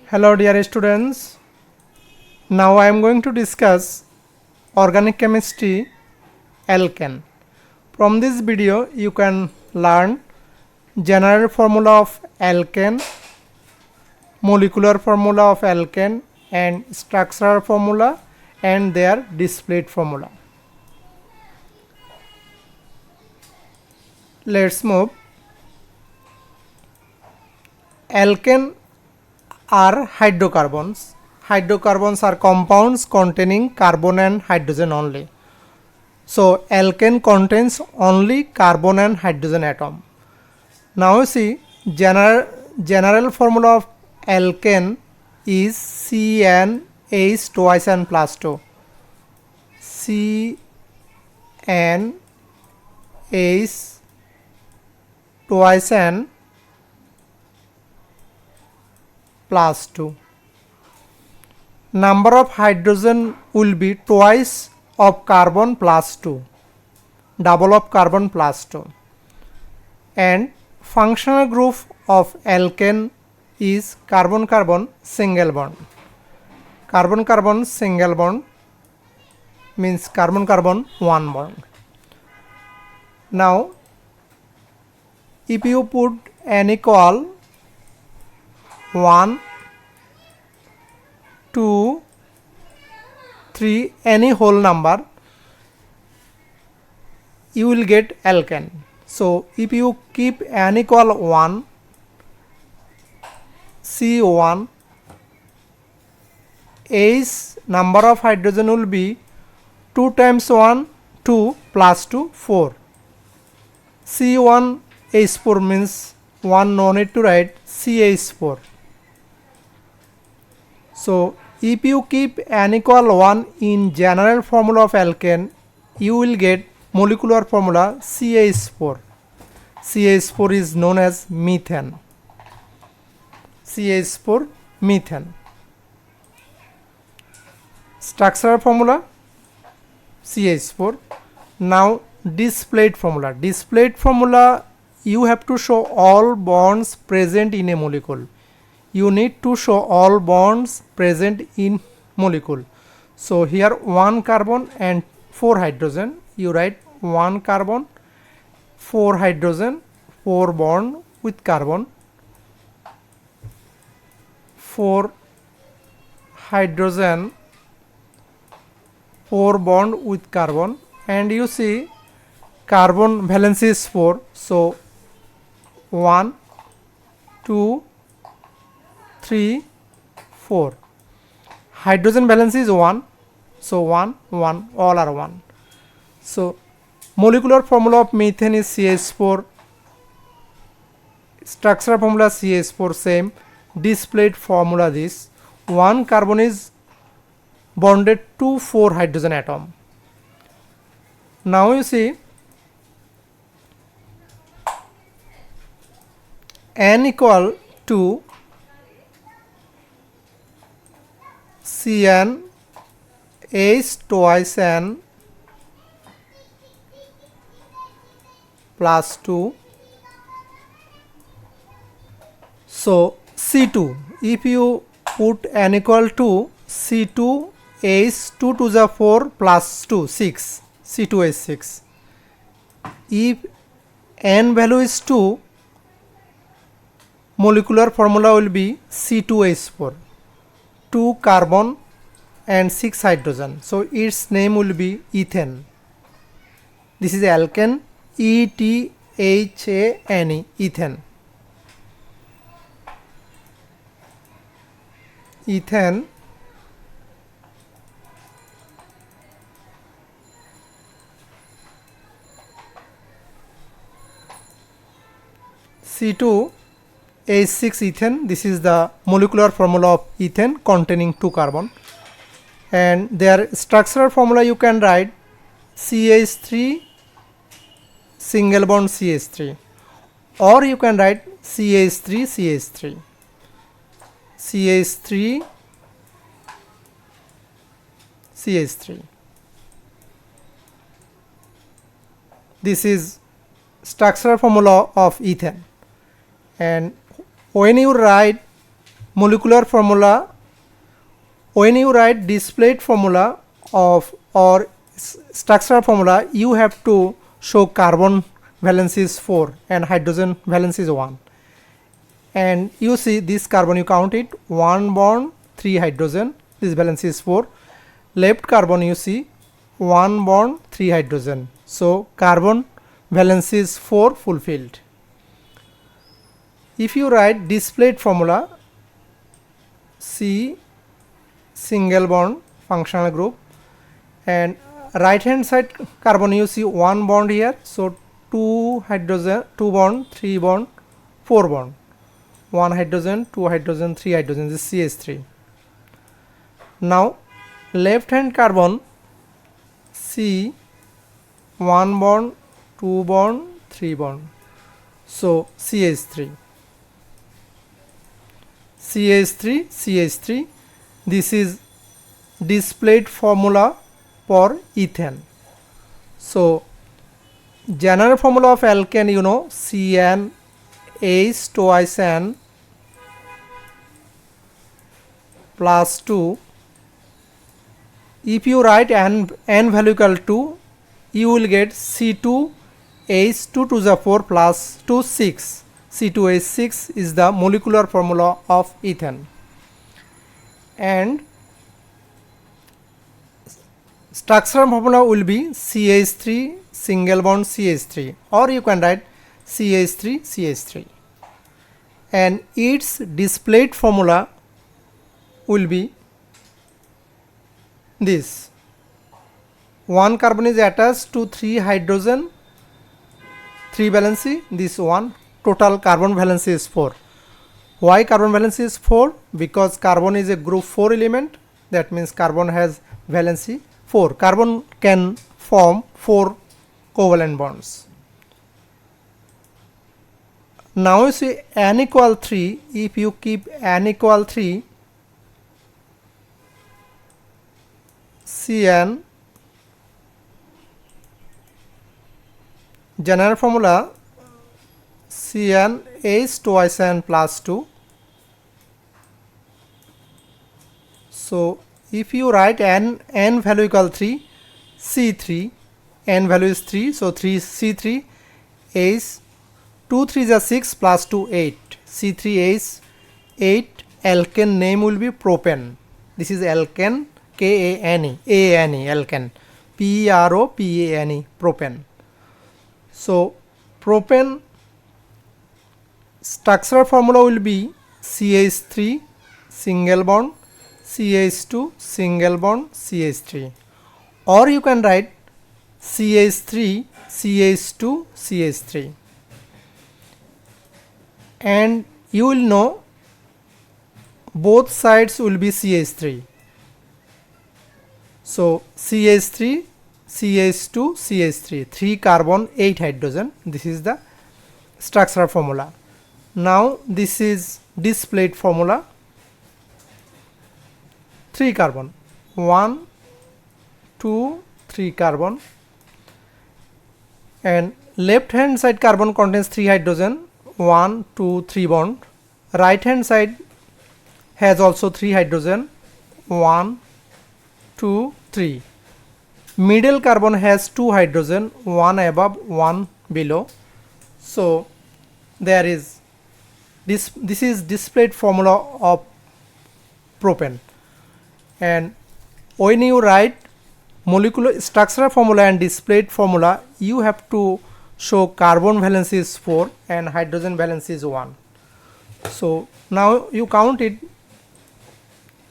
Hello dear students, now I am going to discuss organic chemistry Alkane. From this video you can learn general formula of alkane, molecular formula of alkane and structural formula and their displayed formula. Let's move. Alkane are hydrocarbons. Hydrocarbons are compounds containing carbon and hydrogen only. So alkane contains only carbon and hydrogen atom. Now you see general formula of alkane is CnH twice n plus 2. CnH twice n plus 2. Number of hydrogen will be twice of carbon plus 2, double of carbon plus 2. And functional group of alkane is carbon-carbon single bond. Carbon-carbon single bond means carbon-carbon one bond. Now, if you put n equal 1, 2, 3, any whole number, you will get alkane. So if you keep n equal 1, C1, H number of hydrogen will be 2 times 1, 2 plus 2, 4. C1 H4 means 1 no need to write CH4. So if you keep n equal 1 in general formula of alkane, you will get molecular formula CH4. CH4 is known as methane. CH4 methane. Structural formula CH4. Now displayed formula. Displayed formula, you have to show all bonds present in a molecule. You need to show all bonds present in molecule. So here 1 carbon and 4 hydrogen. You write 1 carbon, 4 hydrogen, 4 bond with carbon, 4 hydrogen, 4 bond with carbon, and you see carbon valence is 4. So 1, 2, 3, 4. Hydrogen valence is 1. So 1, 1, all are 1. So molecular formula of methane is CH4. Structural formula CH4 same. Displayed formula this. 1 carbon is bonded to 4 hydrogen atom. Now you see n equal to Cn H twice n plus 2. So C2, if you put n equal to C2 H 2 to the 4 plus 2, 6, C2 H 6. If n value is 2, molecular formula will be C2H4. 2 carbon and 6 hydrogen. So its name will be ethane. This is alkane, ETHANE, ethane. Ethane C2 H6 ethane. This is the molecular formula of ethane containing 2 carbon, and their structural formula you can write CH3 single bond CH3, or you can write CH3 CH3 CH3 CH3. This is structural formula of ethane, and when you write molecular formula, when you write displayed formula of or structural formula, you have to show carbon valence is 4 and hydrogen valence is 1. And you see this carbon, you count it, 1 bond 3 hydrogen, this valence is 4. Left carbon you see 1 bond 3 hydrogen, so carbon valence is 4 fulfilled. If you write displayed formula, C single bond functional group, and right hand side carbon you see 1 bond here, so 2 hydrogen, 2 bond 3 bond 4 bond, 1 hydrogen 2 hydrogen 3 hydrogen, this is CH3. Now left hand carbon C 1 bond 2 bond 3 bond, so CH3, CH3 CH3. This is displayed formula for ethane. So general formula of alkane, you know, CN H twice N plus 2. If you write n value equal to, you will get C2 H2 to the 4 plus 2 6. C2H6 is the molecular formula of ethane. And structural formula will be CH3 single bond CH3, or you can write CH3 CH3, and its displayed formula will be this: 1 carbon is attached to 3 hydrogen, 3 valency, this one, total carbon valency is 4. Why carbon valency is 4? Because carbon is a group 4 element, that means carbon has valency 4. Carbon can form 4 covalent bonds. Now you see n equal 3, if you keep n equal 3, Cn, general formula Cn H twice n plus 2. So if you write n value equal 3, C3, n value is 3, so 3 C3 H 2 3 is 6 plus 2 8, C3H 8, alkane name will be propane. This is alkane, K-A-N-E, A-N-E, alkane, P-R-O-P-A-N-E, propane. So propane structural formula will be CH3 single bond CH2 single bond CH3, or you can write CH3 CH2 CH3, and you will know both sides will be CH3. So CH3 CH2 CH3, 3 carbon 8 hydrogen, this is the structural formula. Now this is displayed formula: 3 carbon, 1 2 3 carbon, and left hand side carbon contains 3 hydrogen, 1 2 3 bond. Right hand side has also 3 hydrogen, 1 2 3. Middle carbon has 2 hydrogen, 1 above 1 below. So there is this is displayed formula of propane. And when you write molecular structural formula and displayed formula, you have to show carbon valence is 4 and hydrogen valence is 1. So now you count it.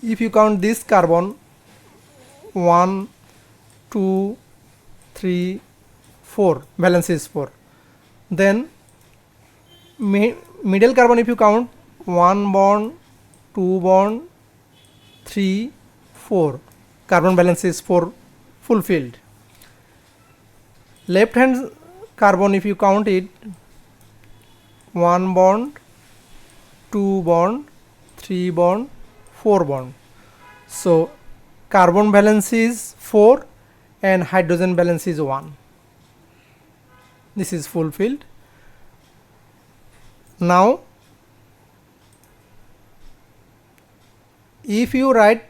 If you count this carbon, 1 2 3 4, valence is 4. Then middle carbon, if you count 1 bond 2 bond 3 4, carbon balance is 4 fulfilled. Left hand carbon, if you count it, 1 bond 2 bond 3 bond 4 bond, so carbon balance is 4 and hydrogen balance is 1. This is fulfilled. Now if you write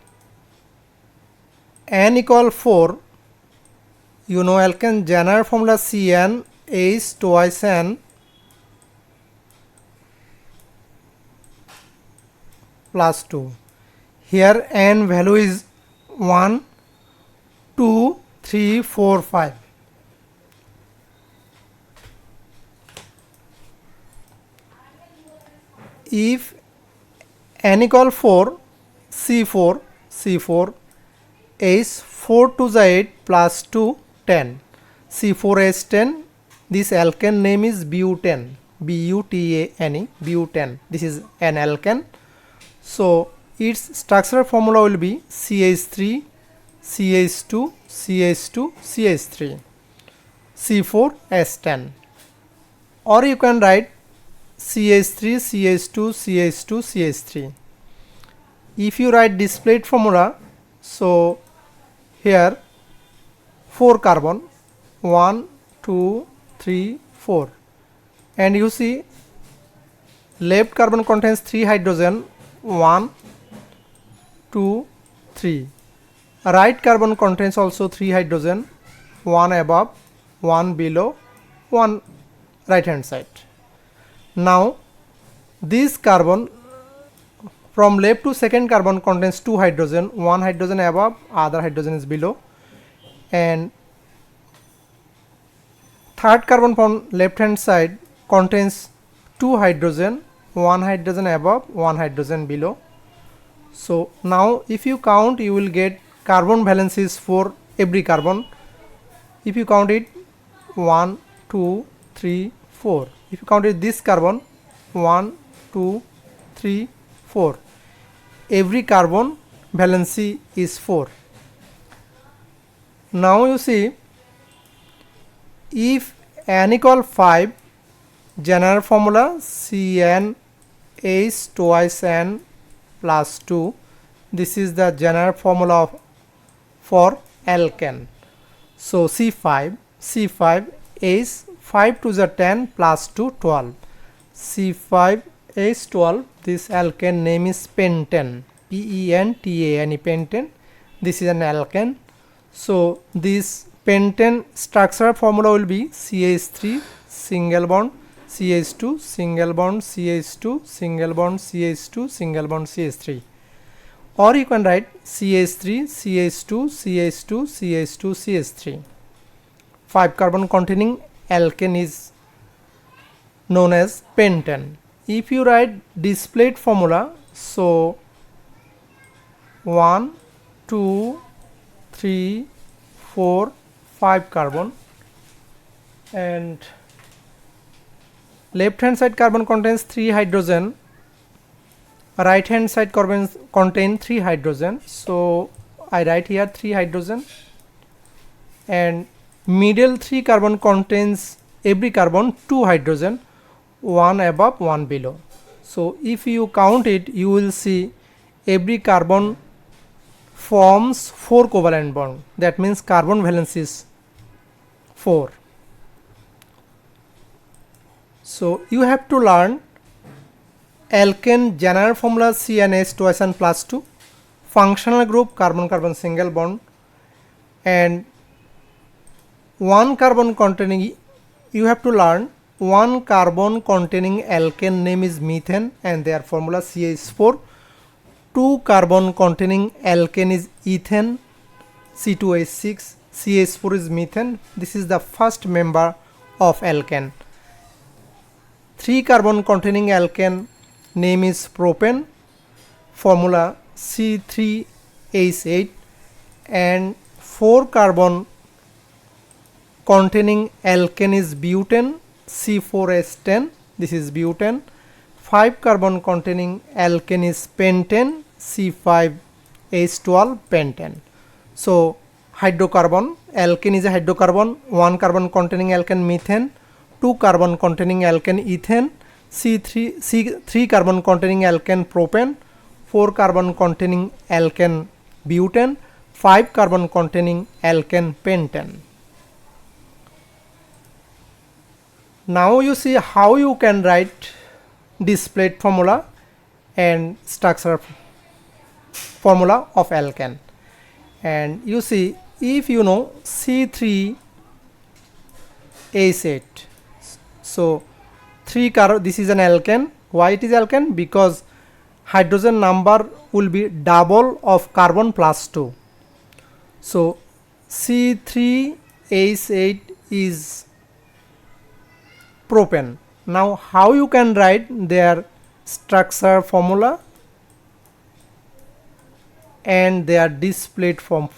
n equal 4, you know alkane general formula CN H twice N plus 2. Here n value is 1, 2, 3, 4, 5. If n equal 4, C4 is 4 to the 8 plus 2, 10. C4 is 10. This alkane name is butane, butane, butane. This is an alkane. So its structural formula will be CH3, CH2, CH2, CH3, C4 S10. Or you can write CH3, CH2, CH2, CH3. If you write displayed formula, so here 4 carbon, 1, 2, 3, 4, and you see left carbon contains 3 hydrogen, 1, 2, 3. Right carbon contains also 3 hydrogen, 1 above, 1 below, 1 right hand side. Now this carbon from left to second carbon contains 2 hydrogen, 1 hydrogen above, other hydrogen is below, and third carbon from left hand side contains 2 hydrogen, 1 hydrogen above, 1 hydrogen below. So now if you count, you will get carbon valencies for every carbon. If you count it 1, 2, 3, 4. If you count it this carbon 1, 2, 3, 4. Every carbon valency is 4. Now you see, if n equal 5, general formula CN H twice N plus 2. This is the general formula for alkane. So C5 is 5 to the 10 plus 2, 12. C5 H 12. This alkane name is pentane, Pentane, pentane. This is an alkane. So this pentane structural formula will be CH3 single bond, CH2 single bond, CH2 single bond, CH2 single bond, CH3. Or you can write CH3, CH2, CH2, CH2, CH3. 5 carbon containing alkane is known as pentane. If you write displayed formula, so 1, 2, 3, 4, 5 carbon, and left hand side carbon contains 3 hydrogen, right hand side carbon contain 3 hydrogen. So I write here 3 hydrogen, and middle 3 carbon contains every carbon 2 hydrogen, 1 above, 1 below. So if you count it, you will see every carbon forms 4 covalent bond. That means carbon valence is 4. So you have to learn alkane general formula CNH twice N plus 2, functional group carbon carbon single bond, and one carbon containing, you have to learn one carbon containing alkane name is methane and their formula CH4. 2 carbon containing alkane is ethane, C2H6, CH4 is methane. This is the first member of alkane. 3 carbon containing alkane name is propane, formula C3H8, and 4 carbon containing alkane is butane, C4H10, this is butane. 5 carbon containing alkane is pentane, C5H12, pentane. So hydrocarbon, alkane is a hydrocarbon. 1 carbon containing alkane methane, 2 carbon containing alkane ethane, C3 carbon containing alkane propane, 4 carbon containing alkane butane, 5 carbon containing alkane pentane. Now you see how you can write displayed formula and structure formula of alkane. And you see, if you know C3H8, so 3 carbon, this is an alkane. Why it is alkane? Because hydrogen number will be double of carbon plus 2. So C3H8 is propane. Now how you can write their structure formula and their displayed form,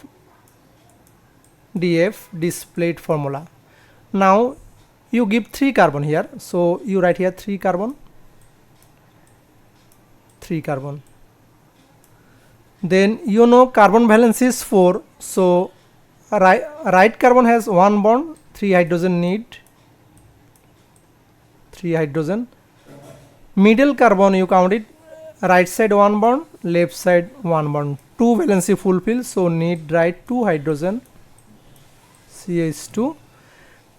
DF displayed formula. Now you give 3 carbon here, so you write here 3 carbon, 3 carbon. Then you know carbon valence is 4, so right carbon has 1 bond, 3 hydrogen need, 3 hydrogen. Middle carbon you count it, right side 1 bond, left side 1 bond, 2 valency fulfilled, so need write 2 hydrogen, CH2.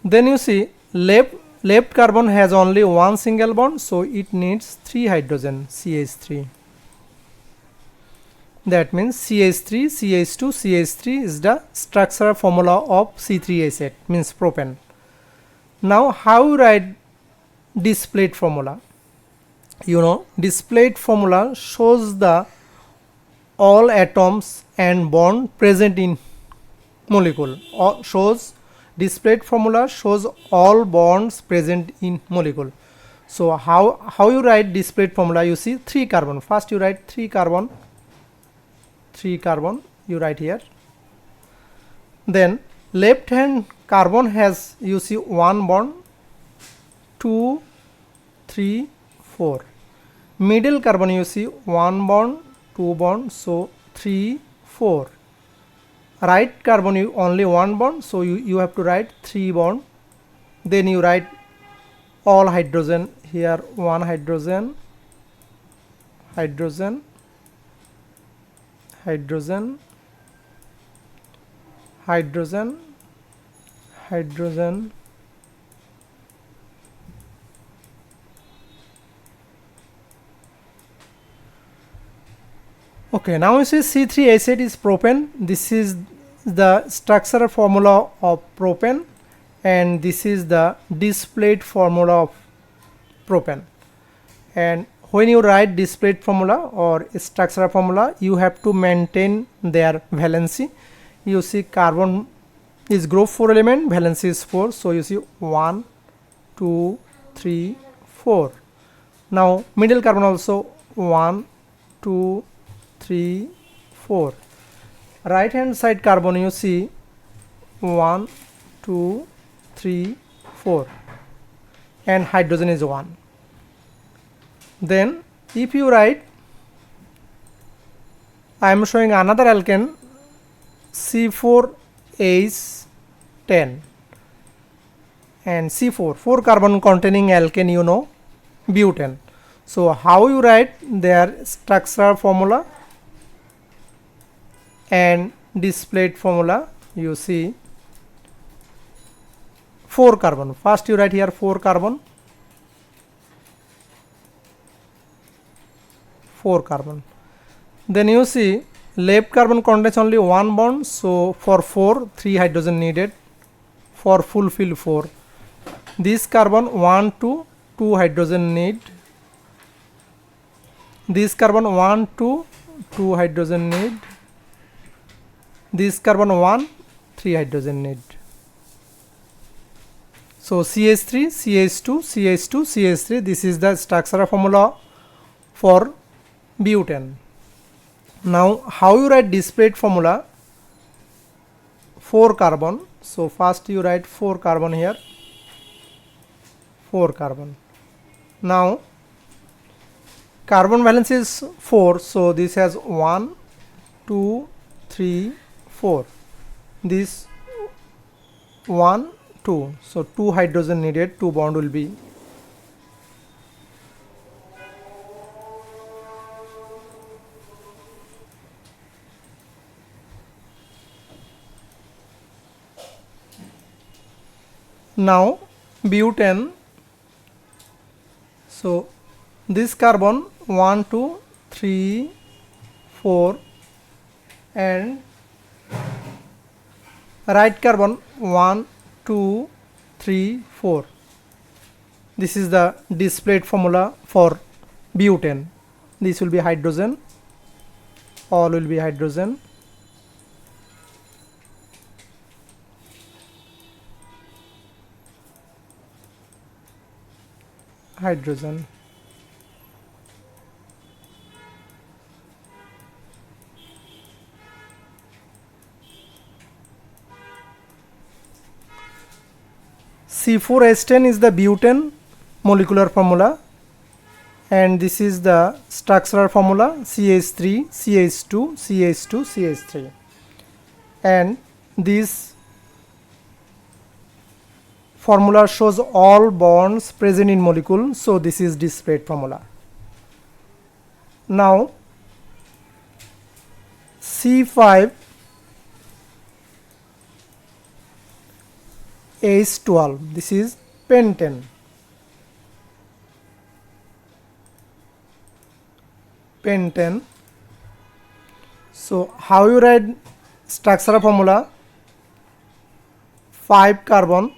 Then you see left carbon has only 1 single bond, so it needs 3 hydrogen, CH3. That means CH3, CH2, CH3 is the structural formula of C3H8, means propane. Now how you write displayed formula? You know, displayed formula shows the all atoms and bond present in molecule, or shows displayed formula shows all bonds present in molecule. So how you write displayed formula? You see 3 carbon, first you write 3 carbon, 3 carbon you write here. Then left hand carbon has, you see, 1 bond, 2 3 4. Middle carbon you see 1 bond, 2 bond, so 3 4. Right carbon you only 1 bond, so you have to write 3 bond. Then you write all hydrogen here, 1 hydrogen, hydrogen, hydrogen, hydrogen, hydrogen, okay. Now you see C3H8 is propane. This is the structural formula of propane, and this is the displayed formula of propane. And when you write displayed formula or structural formula, you have to maintain their valency. You see carbon is group 4 element, valency is 4, so you see 1 2 3 4. Now middle carbon also 1 2 3 4. Right hand side carbon you see 1 2 3 4, and hydrogen is 1. Then if you write, I am showing another alkane, C4H10 and C4, 4 carbon containing alkane, you know, butane. So how you write their structural formula and displayed formula? You see 4 carbon, first you write here 4 carbon, 4 carbon. Then you see left carbon contains only 1 bond, so for 4 3 hydrogen needed, for fulfill 4. This carbon 1 2 2 hydrogen need, this carbon 1 2 2 hydrogen need, this carbon 1 3 hydrogen need. So CH3 CH2 CH2 CH3, this is the structural formula for butane. Now how you write displayed formula? 4 carbon, so first you write 4 carbon here, 4 carbon. Now carbon valence is 4, so this has 1 2 3 4, this 1 2, so 2 hydrogen needed, 2 bond will be. Now butane, so this carbon 1 2 3 4 and write carbon 1 2 3 4. This is the displayed formula for butane. This will be hydrogen, all will be hydrogen, hydrogen. C4H10 is the butane molecular formula, and this is the structural formula CH3, CH2, CH2, CH3, and this formula shows all bonds present in molecule, so this is displayed formula. Now C5H12, this is pentane. Pentane. So how you write structural formula? 5 carbon,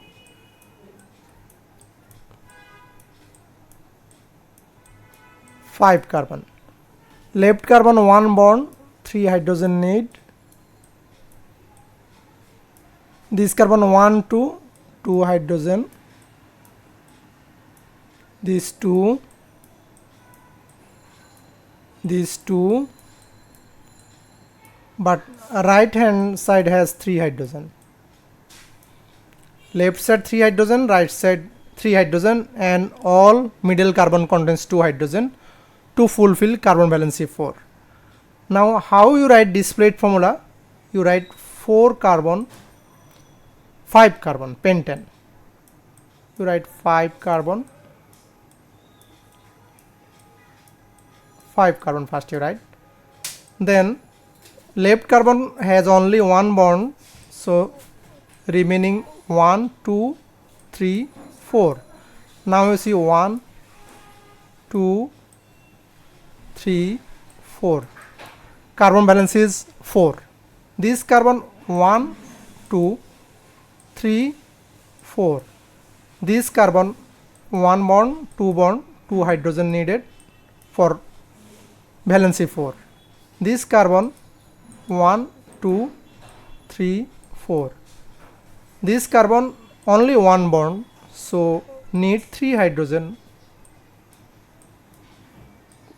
5 carbon, left carbon 1 bond, 3 hydrogen need. This carbon 1 2 2 hydrogen, this 2, this 2, but right hand side has 3 hydrogen. Left side 3 hydrogen, right side 3 hydrogen, and all middle carbon contains 2 hydrogen to fulfill carbon valency 4. Now how you write displayed formula? You write 4 carbon, 5 carbon, pentane. You write 5 carbon, 5 carbon first you write. Then left carbon has only 1 bond, so remaining 1 2 3 4. Now you see 1 2 3 4. Carbon balance is 4. This carbon 1 2 3 4. This carbon 1 bond, 2 bond, 2 hydrogen needed for valency 4. This carbon 1 2 3 4. This carbon only 1 bond, so need 3 hydrogen,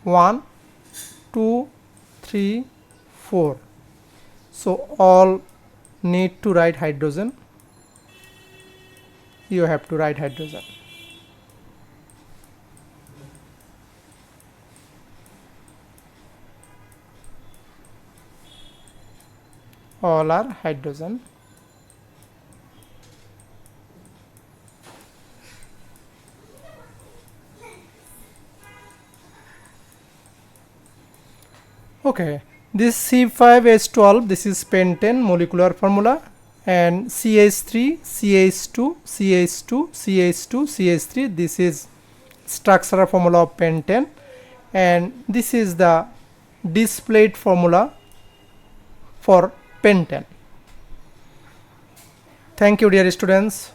1 2 3 4. So all need to write hydrogen. You have to write hydrogen. All are hydrogen. Okay, this C5H12, this is pentane molecular formula, and CH3, CH2, CH2, CH2, CH3, this is structural formula of pentane, and this is the displayed formula for pentane. Thank you, dear students.